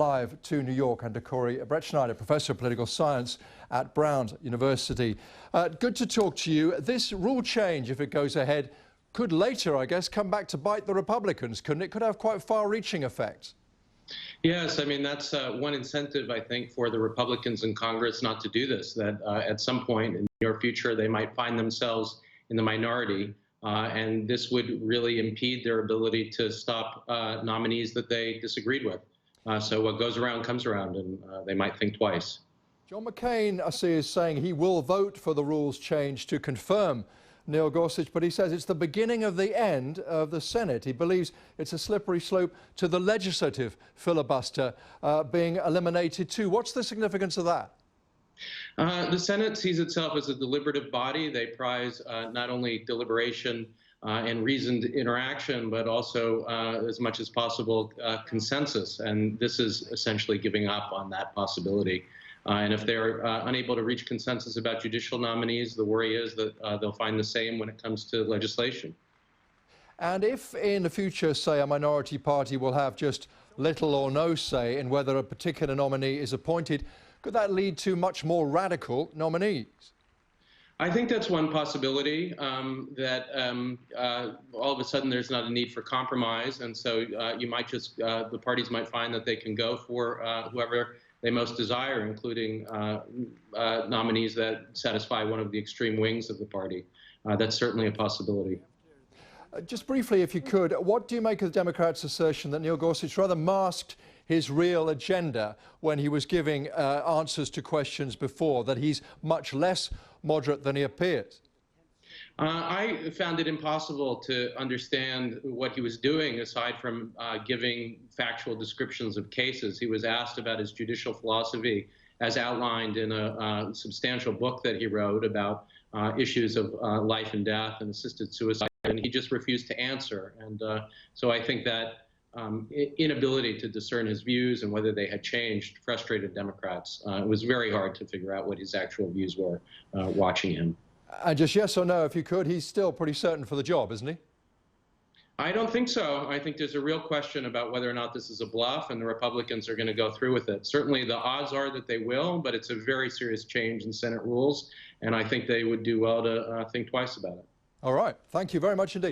Live to New York and to Corey Brettschneider, Professor of Political Science at Brown University. Good to talk to you. This rule change, if it goes ahead, could later, I guess, come back to bite the Republicans, couldn't it? Could have quite far-reaching effects. Yes, I mean, that's one incentive, I think, for the Republicans in Congress not to do this, that at some point in the near future they might find themselves in the minority, and this would really impede their ability to stop nominees that they disagreed with. So what goes around comes around, and they might think twice. John McCain, I see, is saying he will vote for the rules change to confirm Neil Gorsuch, but he says it's the beginning of the end of the Senate. He believes it's a slippery slope to the legislative filibuster being eliminated too. What's the significance of that? The Senate sees itself as a deliberative body. They prize not only deliberation and reasoned interaction, but also, as much as possible, consensus. And this is essentially giving up on that possibility. And if they're unable to reach consensus about judicial nominees, the worry is that they'll find the same when it comes to legislation. And if in the future, say, a minority party will have just little or no say in whether a particular nominee is appointed, could that lead to much more radical nominees? I think that's one possibility, that all of a sudden there's not a need for compromise, and so you might just, the parties might find that they can go for whoever they most desire, including nominees that satisfy one of the extreme wings of the party. That's certainly a possibility. Just briefly, if you could, what do you make of the Democrats' assertion that Neil Gorsuch rather masked his real agenda when he was giving answers to questions before, that he's much less moderate than he appears? I found it impossible to understand what he was doing aside from giving factual descriptions of cases. He was asked about his judicial philosophy as outlined in a substantial book that he wrote about issues of life and death and assisted suicide, and he just refused to answer. And so I think that inability to discern his views and whether they had changed frustrated Democrats. It was very hard to figure out what his actual views were watching him. And just yes or no, if you could, he's still pretty certain for the job, isn't he? I don't think so. I think there's a real question about whether or not this is a bluff and the Republicans are going to go through with it. Certainly the odds are that they will, but it's a very serious change in Senate rules, and I think they would do well to think twice about it. All right. Thank you very much indeed.